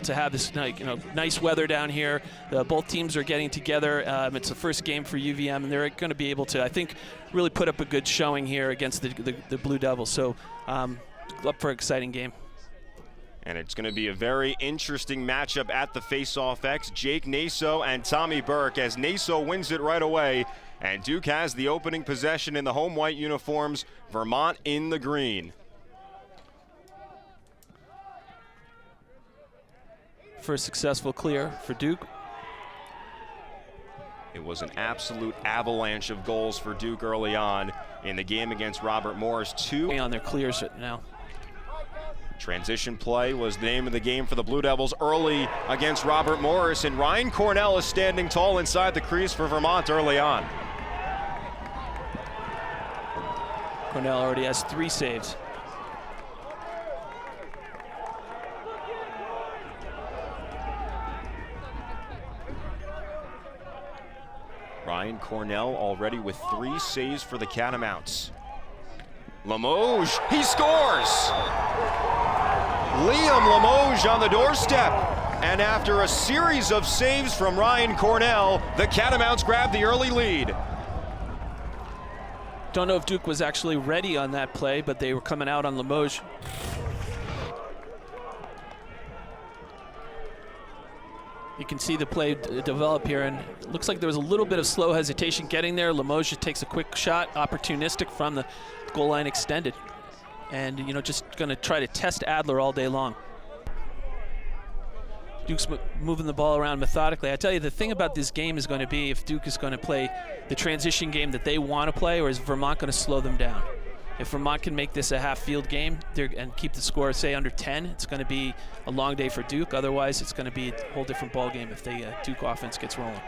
to have this nice weather down here. Both teams are getting together. It's the first game for UVM, and they're going to be able to, I think, really put up a good showing here against the Blue Devils. So up for an exciting game. And it's going to be a very interesting matchup at the Face-Off X. Jake Naso and Tommy Burke, as Naso wins it right away. And Duke has the opening possession in the home white uniforms, Vermont in the green. First successful clear for Duke. It was an absolute avalanche of goals for Duke early on in the game against Robert Morris. 2 on their clears now. Transition play was the name of the game for the Blue Devils early against Robert Morris, and Ryan Cornell is standing tall inside the crease for Vermont early on. Cornell already has 3 saves. Ryan Cornell already with 3 saves for the Catamounts. Limoges, he scores! Liam Limoges on the doorstep. And after a series of saves from Ryan Cornell, the Catamounts grab the early lead. Don't know if Duke was actually ready on that play, but they were coming out on Limoges. You can see the play develop here, and it looks like there was a little bit of slow hesitation getting there. Limoges just takes a quick shot, opportunistic from the goal line extended. And, just going to try to test Adler all day long. Duke's moving the ball around methodically. I tell you, the thing about this game is going to be if Duke is going to play the transition game that they want to play, or is Vermont going to slow them down? If Vermont can make this a half-field game and keep the score, say, under 10, it's going to be a long day for Duke. Otherwise, it's going to be a whole different ball game if the Duke offense gets rolling.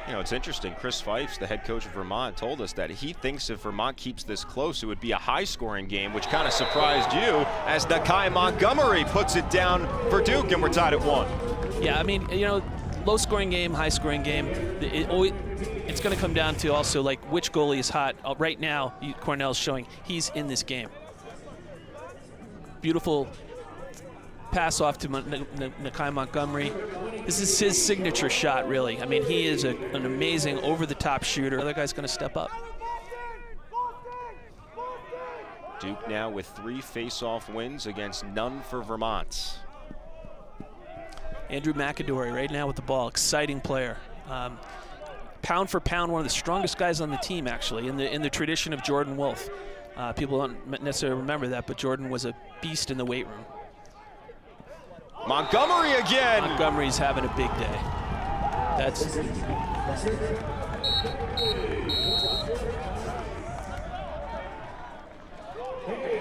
It's interesting. Chris Fifes, the head coach of Vermont, told us that he thinks if Vermont keeps this close, it would be a high-scoring game, which kind of surprised you, as Nakeie Montgomery puts it down for Duke, and we're tied at 1. Yeah, I mean, low-scoring game, high-scoring game. It's going to come down to also like which goalie is hot. Right now, Cornell's showing he's in this game. Beautiful pass off to Nakeie Montgomery. This is his signature shot, really. I mean, he is an amazing over-the-top shooter. The other guy's going to step up. Duke now with 3 face-off wins against none for Vermont. Andrew McAdory right now with the ball, exciting player. Pound for pound, one of the strongest guys on the team, actually, in the tradition of Jordan Wolf. People don't necessarily remember that, but Jordan was a beast in the weight room. Montgomery again. Montgomery's having a big day. That's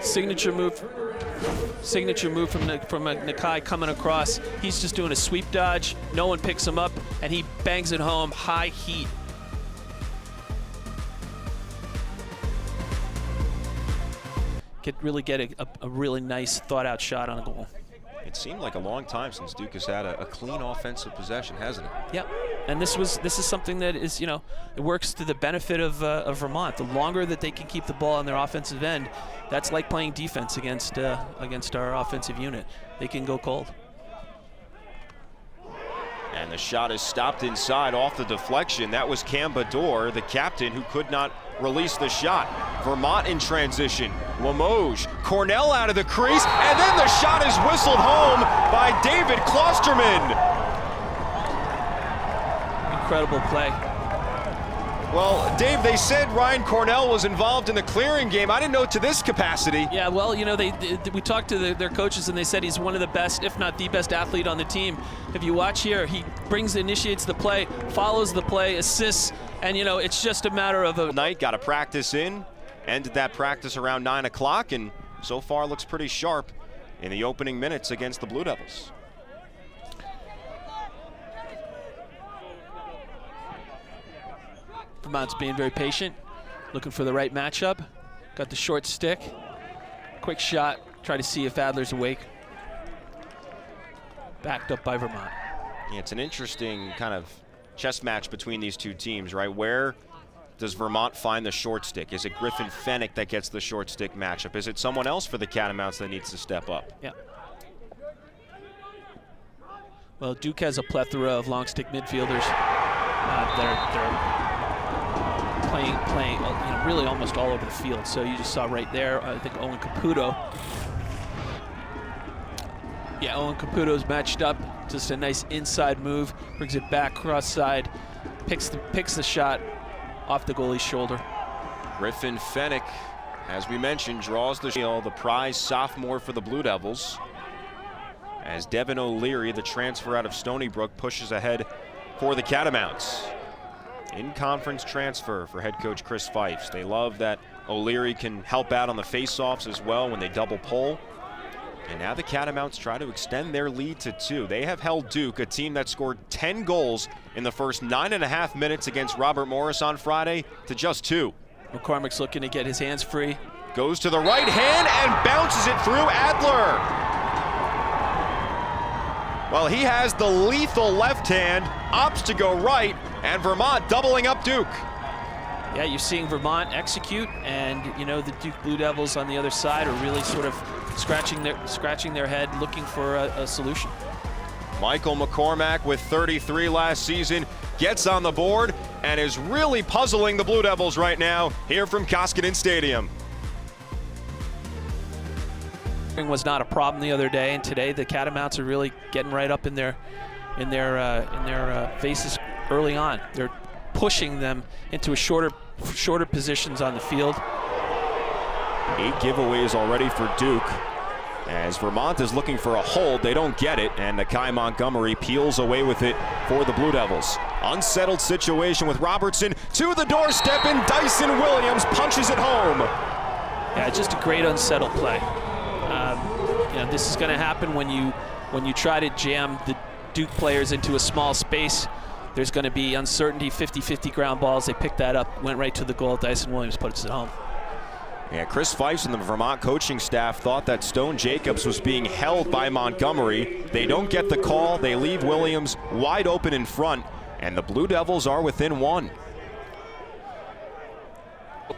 signature move from Nakeie coming across. He's just doing a sweep dodge. No one picks him up, and he bangs it home. High heat. Really get a really nice thought-out shot on a goal. It seemed like a long time since Duke has had a clean offensive possession, hasn't it? Yep. And this is something that is, it works to the benefit of Vermont. The longer that they can keep the ball on their offensive end, that's like playing defense against our offensive unit. They can go cold. And the shot is stopped inside off the deflection. That was Cam Bador, the captain, who could not release the shot. Vermont in transition. Limoges, Cornell out of the crease, and then the shot is whistled home by David Klosterman. Incredible play. Well, Dave, they said Ryan Cornell was involved in the clearing game. I didn't know to this capacity. Yeah, well, we talked to their coaches, and they said he's one of the best, if not the best athlete on the team. If you watch here, he initiates the play, follows the play, assists, and, it's just a matter of a night. Got a practice in, ended that practice around 9 o'clock, and so far looks pretty sharp in the opening minutes against the Blue Devils. Vermont's being very patient, looking for the right matchup. Got the short stick, quick shot, try to see if Adler's awake. Backed up by Vermont. Yeah, it's an interesting kind of chess match between these two teams, right? Where does Vermont find the short stick? Is it Griffin Fenech that gets the short stick matchup? Is it someone else for the Catamounts that needs to step up? Yeah. Well, Duke has a plethora of long stick midfielders. They're playing really almost all over the field. So you just saw right there, I think Owen Caputo. Yeah, Owen Caputo's matched up. Just a nice inside move, brings it back cross side, picks the shot off the goalie's shoulder. Griffin Fenech, as we mentioned, draws the prize sophomore for the Blue Devils, as Devin O'Leary, the transfer out of Stony Brook, pushes ahead for the Catamounts. In-conference transfer for head coach Chris Fifes. They love that O'Leary can help out on the face-offs as well when they double pull. And now the Catamounts try to extend their lead to 2. They have held Duke, a team that scored 10 goals in the first 9.5 minutes against Robert Morris on Friday, to just 2. McCormack's looking to get his hands free. Goes to the right hand and bounces it through Adler. Well, he has the lethal left hand, opts to go right, and Vermont doubling up Duke. Yeah, you're seeing Vermont execute, and the Duke Blue Devils on the other side are really sort of scratching their head, looking for a solution. Michael McCormack, with 33 last season, gets on the board and is really puzzling the Blue Devils right now here from Koskinen Stadium. Was not a problem the other day, and today the Catamounts are really getting right up in their faces early on. They're pushing them into shorter positions on the field. 8 giveaways already for Duke, as Vermont is looking for a hold. They don't get it, and Nakeie Montgomery peels away with it for the Blue Devils. Unsettled situation with Robertson to the doorstep, and Dyson Williams punches it home. Yeah, just a great unsettled play. This is going to happen when you try to jam the Duke players into a small space. There's going to be uncertainty, 50-50 ground balls. They picked that up, went right to the goal. Dyson Williams puts it home. Yeah, Chris Fifes and the Vermont coaching staff thought that Stone Jacobs was being held by Montgomery. They don't get the call. They leave Williams wide open in front, and the Blue Devils are within 1.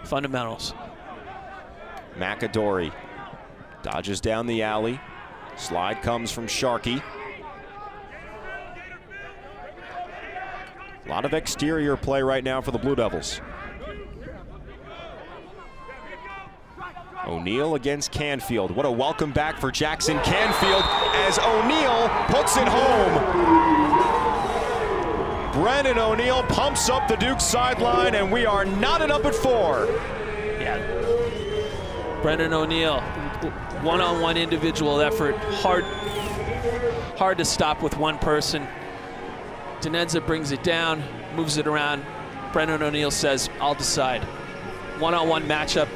Fundamentals. McAdory dodges down the alley. Slide comes from Sharkey. A lot of exterior play right now for the Blue Devils. O'Neill against Canfield. What a welcome back for Jackson Canfield as O'Neill puts it home. Brennan O'Neill pumps up the Duke sideline, and we are knotted up at 4. Yeah. Brennan O'Neill, one-on-one individual effort. Hard to stop with one person. Denenza brings it down, moves it around. Brennan O'Neill says, I'll decide. One-on-one matchup,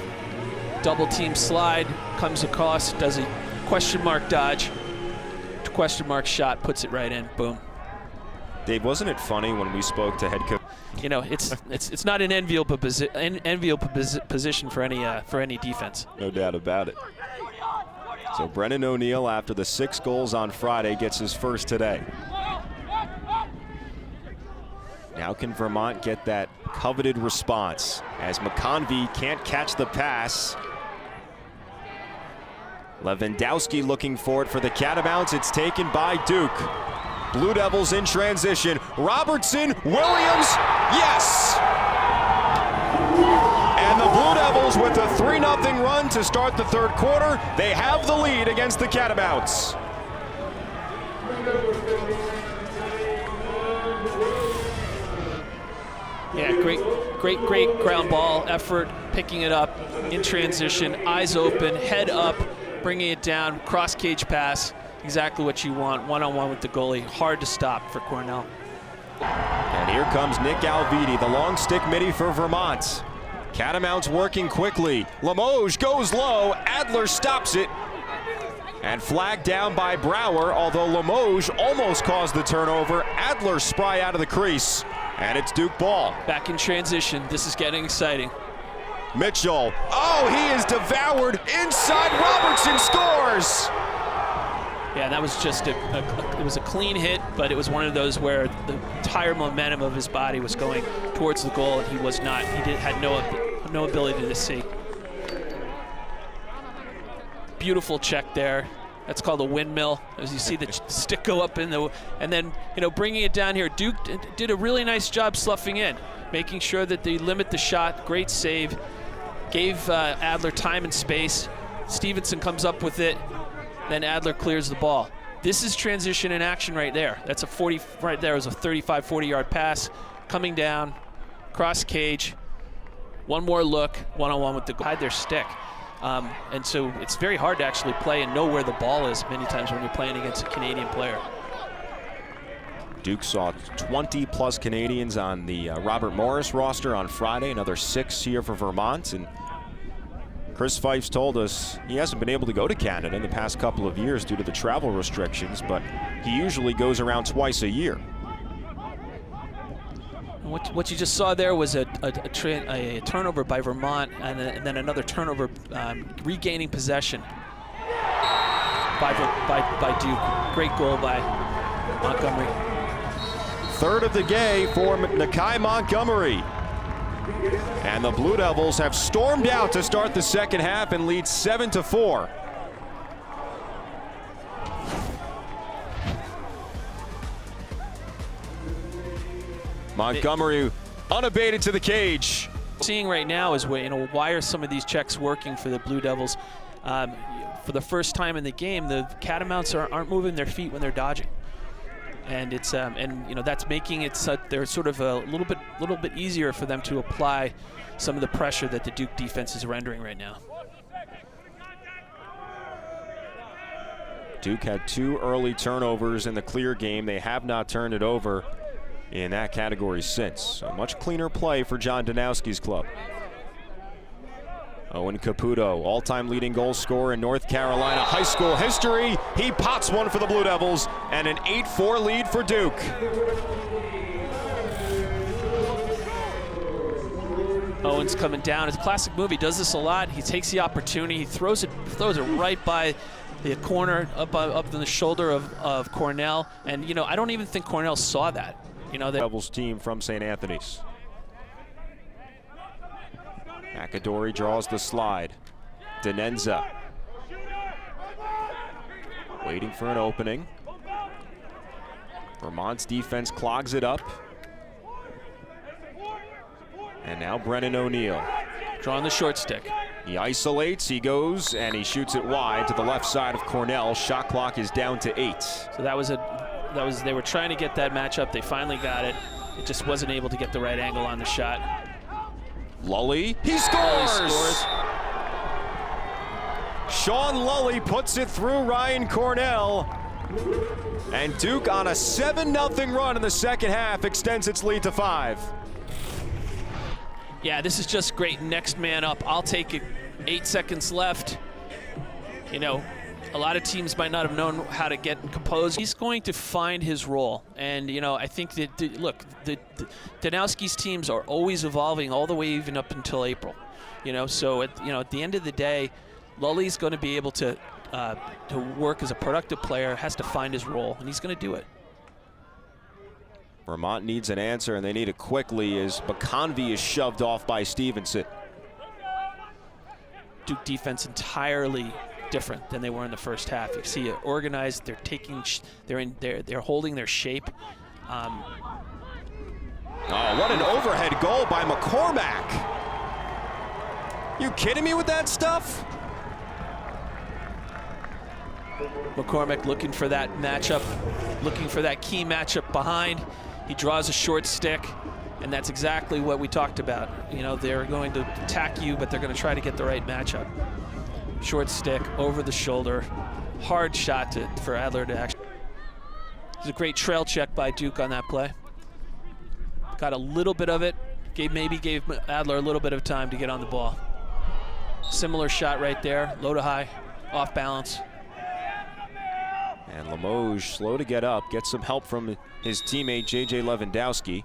double team slide, comes across, does a question mark dodge, question mark shot, puts it right in, boom. Dave, wasn't it funny when we spoke to head coach? It's not an enviable position for any defense. No doubt about it. So Brennan O'Neill, after the 6 goals on Friday, gets his first today. Now can Vermont get that coveted response as McConvey can't catch the pass. Lewandowski looking for it for the Catamounts. It's taken by Duke. Blue Devils in transition. Robertson, Williams, yes! And the Blue Devils with a 3-0 run to start the 3rd quarter. They have the lead against the Catamounts. Yeah, great ground ball effort, picking it up in transition, eyes open, head up, bringing it down, cross cage pass, exactly what you want, one-on-one with the goalie, hard to stop for Cornell. And here comes Nick Alviti, the long stick midi for Vermont. Catamounts working quickly. Limoges goes low, Adler stops it. And flagged down by Brower, although Limoges almost caused the turnover. Adler spry out of the crease. And it's Duke ball. Back in transition. This is getting exciting. Mitchell. Oh, he is devoured inside. Robertson scores. Yeah, that was just it was a clean hit, but it was one of those where the entire momentum of his body was going towards the goal, and he was not. He had no ability to see. Beautiful check there. That's called a windmill, as you see the stick go up in the, and then, bringing it down here. Duke did a really nice job sloughing in, making sure that they limit the shot. Great save. Gave Adler time and space. Stevenson comes up with it. Then Adler clears the ball. This is transition in action right there. That's a 40, right there was a 35, 40-yard pass. Coming down, cross cage. One more look, one-on-one with the goal. Hide their stick. And so it's very hard to actually play and know where the ball is many times when you're playing against a Canadian player. Duke saw 20-plus Canadians on the Robert Morris roster on Friday, another 6 here for Vermont. And Chris Fife's told us he hasn't been able to go to Canada in the past couple of years due to the travel restrictions, but he usually goes around twice a year. What you just saw there was a turnover by Vermont, and then another turnover, regaining possession by Duke. Great goal by Montgomery. Third of the game for Nakeie Montgomery. And the Blue Devils have stormed out to start the second half and lead 7-4. Montgomery unabated to the cage. Seeing right now is why are some of these checks working for the Blue Devils? For the first time in the game, the Catamounts aren't moving their feet when they're dodging, and it's that's making it so they're sort of a little bit easier for them to apply some of the pressure that the Duke defense is rendering right now. Duke had 2 early turnovers in the clear game. They have not turned it over in that category since. So much cleaner play for John Danowski's club. Owen Caputo, all-time leading goal scorer in North Carolina high school history. He pots one for the Blue Devils, and an 8-4 lead for Duke. Owen's coming down. It's a classic move. He does this a lot. He takes the opportunity. He throws it right by the corner, up in the shoulder of Cornell. And I don't even think Cornell saw that. The Devils team from St. Anthony's. Akadori draws the slide. Denenza waiting for an opening. Vermont's defense clogs it up. And now Brennan O'Neill. Drawing the short stick. He isolates, he goes, and he shoots it wide to the left side of Cornell. Shot clock is down to 8. So they were trying to get that matchup. They finally got it. It just wasn't able to get the right angle on the shot. Lully, he scores! Sean Lully puts it through Ryan Cornell. And Duke, on a 7-0 run in the second half, extends its lead to 5. Yeah, this is just great. Next man up. I'll take it. 8 seconds left. A lot of teams might not have known how to get composed. He's going to find his role. And, I think that, the Danowski's teams are always evolving all the way even up until April. So at the end of the day, Lully's going to be able to work as a productive player, has to find his role, and he's going to do it. Vermont needs an answer, and they need it quickly as McConvey is shoved off by Stevenson. Duke defense entirely different than they were in the first half. You see it organized. They're taking. They're holding their shape. Oh, what an overhead goal by McCormack! You kidding me with that stuff? McCormack looking for that matchup, looking for that key matchup behind. He draws a short stick, and that's exactly what we talked about. They're going to attack you, but they're going to try to get the right matchup. Short stick, over the shoulder, hard shot for Adler to actually. It's a great trail check by Duke on that play. Got a little bit of it, maybe gave Adler a little bit of time to get on the ball. Similar shot right there, low to high, off balance. And Limoges slow to get up, gets some help from his teammate J.J. Lewandowski.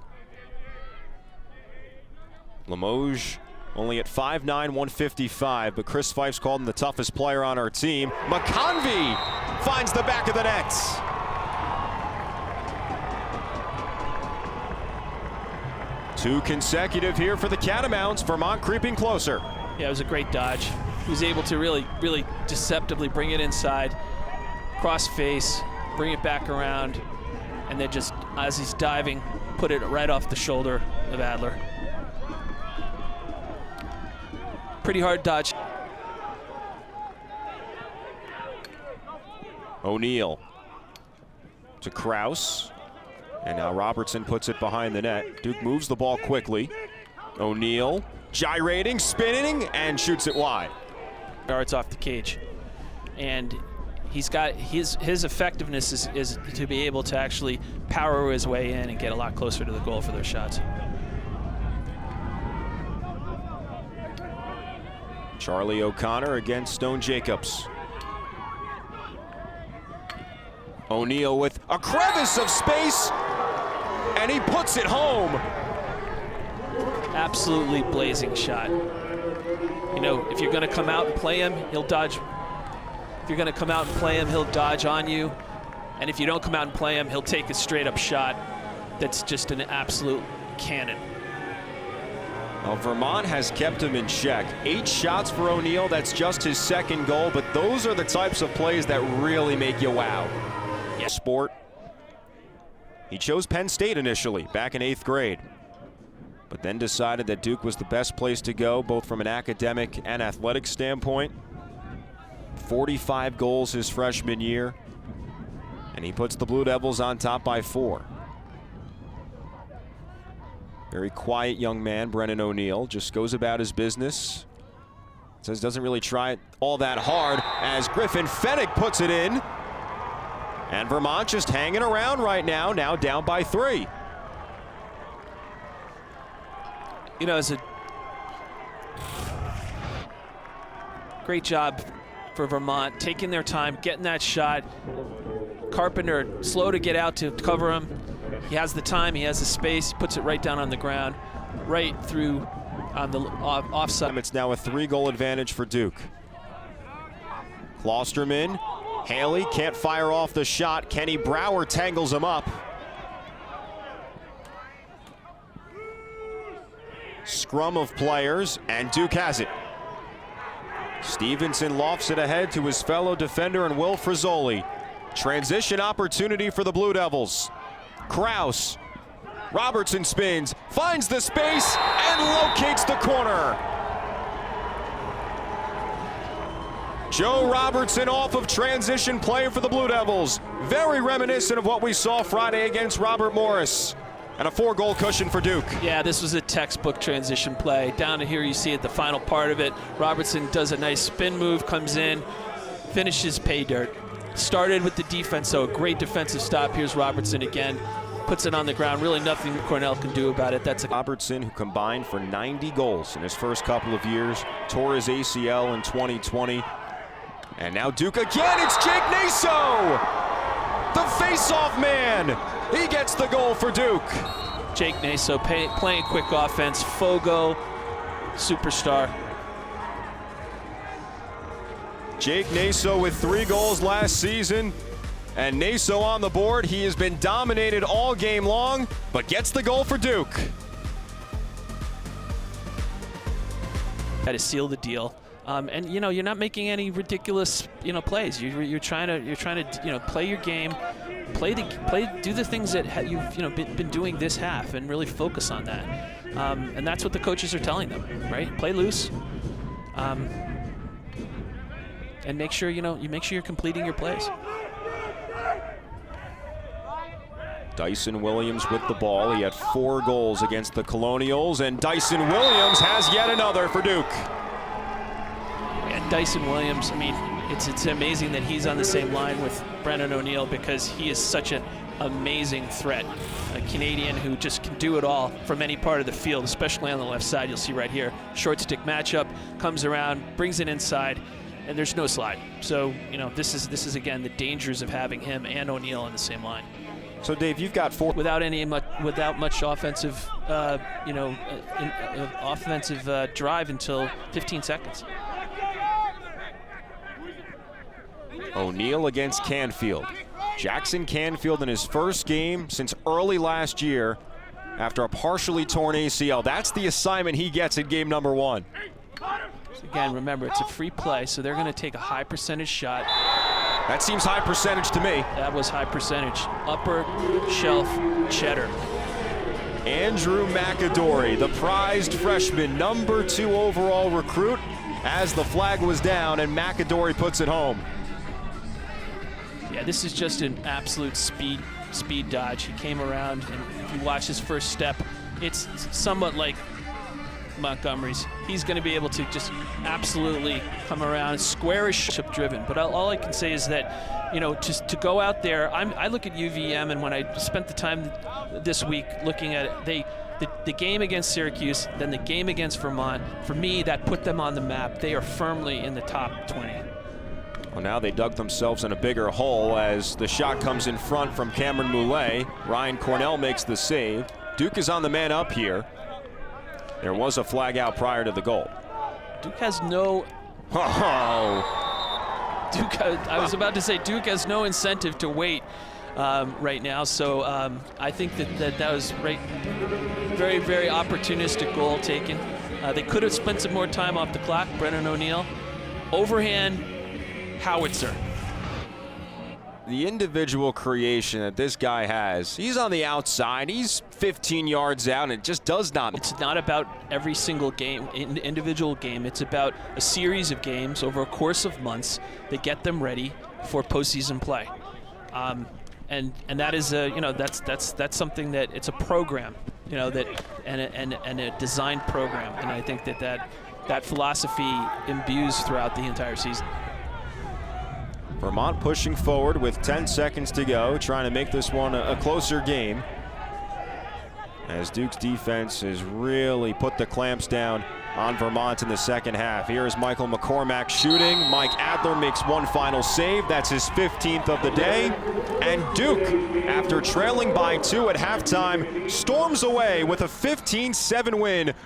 Limoges only at 5'9", 155, but Chris Fife's called him the toughest player on our team. McConvey finds the back of the net. Two consecutive here for the Catamounts. Vermont creeping closer. Yeah, it was a great dodge. He was able to really deceptively bring it inside. cross face, bring it back around, and then just, as he's diving, put it right off the shoulder of Adler. Pretty hard dodge. O'Neill to Kraus, and now Robertson puts it behind the net. Duke moves the ball quickly. O'Neill gyrating, spinning, and shoots it wide. Yards off the cage, and he's got his effectiveness is to be able to actually power his way in and get a lot closer to the goal for those shots. Charlie O'Connor against Stone Jacobs. O'Neill with a crevice of space, and he puts it home. Absolutely blazing shot. You know, if you're going to come out and play him, he'll dodge. If you're going to come out and play him, he'll dodge on you. And if you don't come out and play him, he'll take a straight up shot that's just an absolute cannon. Well, Vermont has kept him in check. 8 shots for O'Neill. That's just his second goal, but those are the types of plays that really make you wow. Yeah. Sport. He chose Penn State initially, back in 8th grade, but then decided that Duke was the best place to go, both from an academic and athletic standpoint. 45 goals his freshman year, and he puts the Blue Devils on top by 4. Very quiet young man, Brennan O'Neill, just goes about his business. Says doesn't really try it all that hard as Griffin Fenech puts it in. And Vermont just hanging around right now down by 3. You know, it's a great job for Vermont, taking their time, getting that shot. Carpenter slow to get out to cover him. He has the time, he has the space, he puts it right down on the ground, right through on the offside. It's now a 3-goal advantage for Duke. Klosterman, Haley can't fire off the shot. Kenny Brower tangles him up. Scrum of players, and Duke has it. Stevenson lofts it ahead to his fellow defender and Will Frizzoli. Transition opportunity for the Blue Devils. Kraus, Robertson spins, finds the space, and locates the corner. Joe Robertson off of transition play for the Blue Devils. Very reminiscent of what we saw Friday against Robert Morris. And a 4-goal cushion for Duke. Yeah, this was a textbook transition play. Down to here you see it, the final part of it. Robertson does a nice spin move, comes in, finishes pay dirt. Started with the defense, so a great defensive stop. Here's Robertson again, puts it on the ground. Really nothing Cornell can do about it. That's Robertson, who combined for 90 goals in his first couple of years, tore his ACL in 2020. And now Duke again, it's Jake Naso! The face-off man! He gets the goal for Duke. Jake Naso playing quick offense, Fogo, superstar. Jake Naso with 3 goals last season. And Naso on the board. He has been dominated all game long, but gets the goal for Duke. Had to seal the deal. And you know, you're not making any ridiculous, you know, plays. You're trying to, you know, play your game, do the things that you've, you know, been doing this half, and really focus on that. And that's what the coaches are telling them, right? Play loose, and make sure you're completing your plays. Dyson Williams with the ball. He had 4 goals against the Colonials, and Dyson Williams has yet another for Duke. And Dyson Williams, I mean, it's amazing that he's on the same line with Brennan O'Neill, because he is such an amazing threat. A Canadian who just can do it all from any part of the field, especially on the left side. You'll see right here, short stick matchup, comes around, brings it inside, and there's no slide. So, you know, this is again the dangers of having him and O'Neill on the same line. So Dave, you've got 4 without much offensive, offensive drive until 15 seconds. O'Neill against Canfield. Jackson Canfield in his first game since early last year after a partially torn ACL. That's the assignment he gets in game number 1. So again, remember, it's a free play, so they're going to take a high percentage shot. That seems high percentage to me. That was high percentage. Upper shelf cheddar. Andrew McAdory, the prized freshman, number 2 overall recruit, as the flag was down and McAdory puts it home. Yeah, this is just an absolute speed dodge. He came around, and if you watch his first step, it's somewhat like Montgomery's. He's going to be able to just absolutely come around, squarish driven. But all I can say is that, you know, just to go out there, I look at UVM, and when I spent the time this week looking at it, the game against Syracuse, then the game against Vermont, for me, that put them on the map. They are firmly in the top 20. Well, now they dug themselves in a bigger hole as the shot comes in front from Cameron Moulet. Ryan Cornell makes the save. Duke is on the man up here. There was a flag out prior to the goal. Duke has no... Oh. Duke, I was about to say Duke has no incentive to wait right now. So I think that was right, very, very opportunistic goal taken. They could have spent some more time off the clock. Brennan O'Neill, overhand howitzer. The individual creation that this guy has, he's on the outside, he's 15 yards out, and it just does not. It's not about every single game, individual game. It's about a series of games over a course of months that get them ready for postseason play. And that is a, you know, that's something that it's a program, you know, that and a designed program, and I think that philosophy imbues throughout the entire season. Vermont pushing forward with 10 seconds to go, trying to make this one a closer game, as Duke's defense has really put the clamps down on Vermont in the second half. Here is Michael McCormack shooting. Mike Adler makes one final save. That's his 15th of the day. And Duke, after trailing by 2 at halftime, storms away with a 15-7 win